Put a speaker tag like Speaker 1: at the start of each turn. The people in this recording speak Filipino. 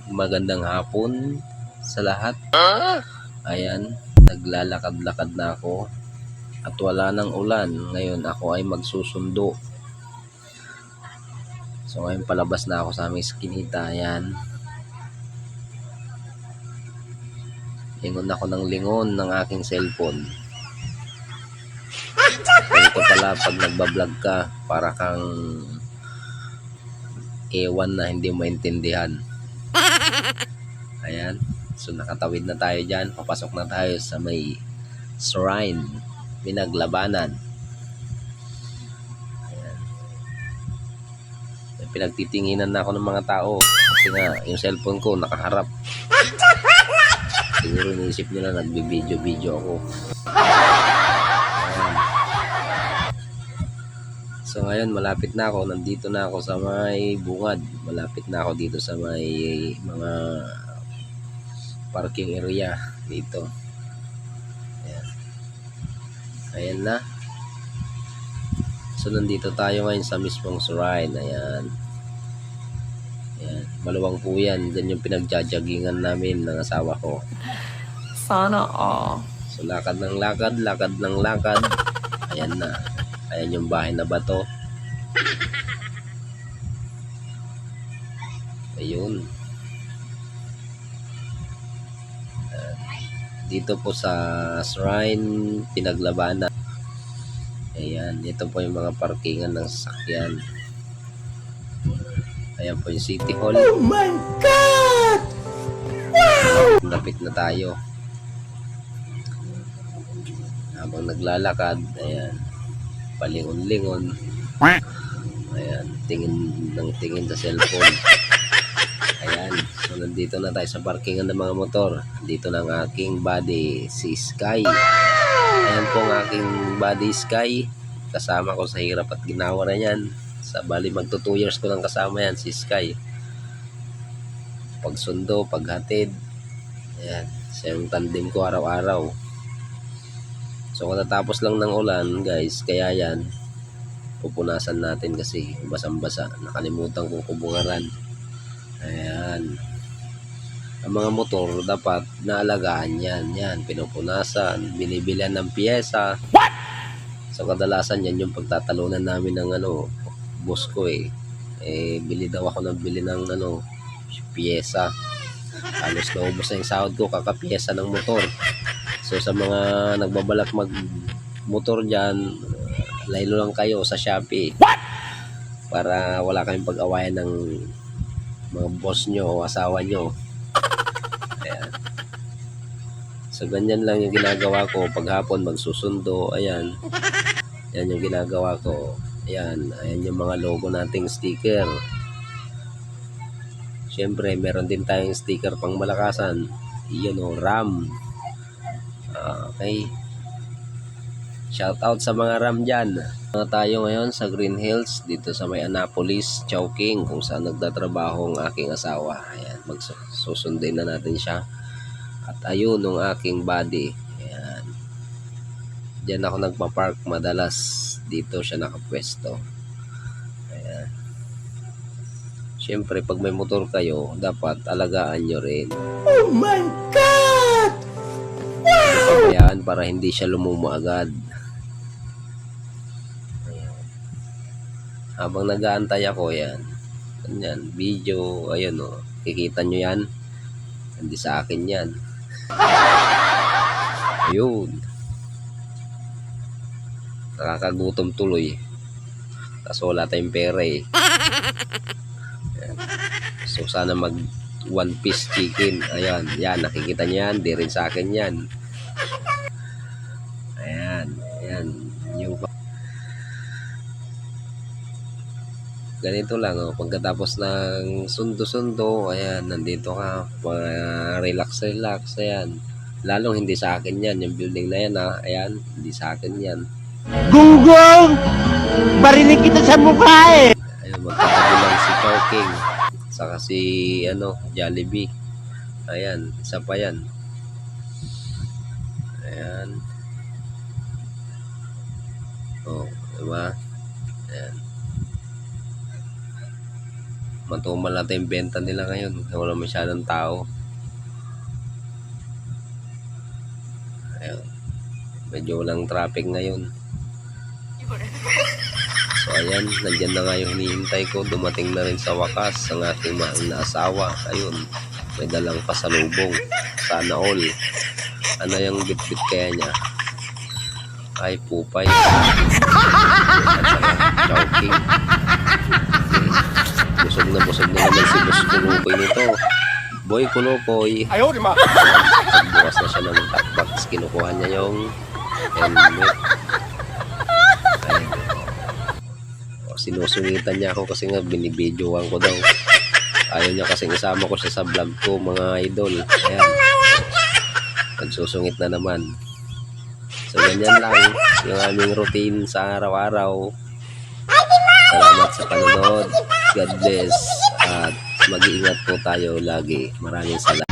Speaker 1: Magandang hapon sa lahat. Ayan, naglalakad-lakad na ako at wala nang ulan. Ngayon ako ay magsusundo. So ngayon palabas na ako sa aming skinita. Ayan. Lingon ako ng lingon ng aking cellphone. Ito pala pag nagbablog ka, para kang ewan na hindi maintindihan. Ayan. So nakatawid na tayo dyan. Papasok na tayo sa may shrine, pinaglabanan. Ayan. Pinagtitinginan na ako ng mga tao. Kasi nga, yung cellphone ko nakaharap. Siguro iniisip nila nagbibideo-video ako. Ayan. So ngayon malapit na ako. Nandito na ako sa may bungad. Malapit na ako dito sa may mga parking area dito. Ayan. Ayan na. So nandito tayo ngayon sa mismong shrine. Ayan. Ayan. Maluwang po yan. Diyan yung pinagjajagingan namin ng asawa ko.
Speaker 2: Sana all.
Speaker 1: So lakad ng lakad, lakad ng lakad. Ayan na. Ayan yung bahay na bato. Ayun. Dito po sa shrine, pinaglabanan. Ayan, ito po yung mga parkingan ng sasakyan. Ayan po yung City Hall.
Speaker 2: Oh my God! Wow!
Speaker 1: Lapit na tayo. Habang naglalakad, ayan, palingon-lingon. Ayan, tingin sa cellphone. Ayan, so nandito na tayo sa parkingan ng mga motor. Dito na ang aking buddy, si Sky. Ayan po ang aking buddy, Sky. Kasama ko sa hirap at ginawa na yan. Sa bali magto 2 years ko lang kasama yan, si Sky. Pagsundo, paghatid. Ayan, siya yung tandem ko araw-araw. So katatapos lang ng ulan guys, kaya yan, pupunasan natin kasi basang-basa. Nakalimutan kong kubungaran. Ayan. Ang mga motor dapat naalagaan yan. Yan, pinupunasan, binibilihan ng piyesa. What? So kadalasan yan yung pagtatalunan namin ng boss ko eh. Bili daw ako bili ng piyesa. Halos naubos na yung sahod ko kakapiyesa ng motor. So sa mga nagbabalak mag motor dyan, laylo lang kayo sa Shopee. What? Para wala kayong pag-awayan ng mga boss nyo o asawa nyo. Ayan. So ganyan lang yung ginagawa ko. Paghapon magsusundo. Ayan. Yan yung ginagawa ko. Ayan. Ayan yung mga logo nating sticker. Siyempre meron din tayong sticker pang malakasan. Iyon RAM. Okay. Shout out sa mga RAM dyan. Tayo ngayon sa Green Hills dito sa may Annapolis, Chowking, kung saan nagtatrabaho ang aking asawa. Ayan, magsusundin na natin siya. At ayun ang aking buddy. Ayan. Diyan ako nagpa-park madalas. Dito siya nakapwesto. Ayan. Siyempre pag may motor kayo, dapat alagaan nyo rin.
Speaker 2: Oh my God! Wow!
Speaker 1: Ayan, para hindi siya lumumo agad. Habang nag-aantay ako, yan. Ganyan, video, ayun o. Kikita nyo yan. Hindi sa akin yan. Ayun. Nakakagutom tuloy. Kaso wala tayong pera eh. Ayan. So sana mag 1 piece chicken. Ayan, yan. Nakikita nyo yan. Di rin sa akin yan. Ayan. Ayan. Yung ganito lang pagkatapos ng sundo-sundo, ayan, nandito ka relax, ayan, lalong hindi sa akin yan, yung building na yan ayan, hindi sa akin yan.
Speaker 2: Gunggong! Barinig kita sa mukha eh!
Speaker 1: Ayan, magkatabi lang si Chowking saka si Jollibee. Ayan, isa pa yan. Ayan, diba? Ayan. Matumal natin yung benta nila ngayon. Wala masyadong tao. Ayun. Medyo walang traffic ngayon. So ayan, nandyan na nga yung hinihintay ko. Dumating na rin sa wakas ang aking mahal na asawa. Ayun, may dalang pasalubong. Sana all. Ano yung bit-bit kaya niya? Ay, pupay. Chowking. Busog na naman si Boss Kunukoy nito. Boy Kunukoy.
Speaker 2: Ayaw, di ma.
Speaker 1: Bukas na siya ng top box. Kinukuha niya yung helmet. Ay. Sinusungitan niya ako kasi nga binibidyoan ko daw. Ayaw niya kasing isama ko siya sa vlog ko, mga idol. Ayan. Nagsusungit na naman. So ganyan lang yung aming routine sa araw-araw. Salamat sa panonood. God bless. At mag-iingat po tayo lagi. Maraming salamat.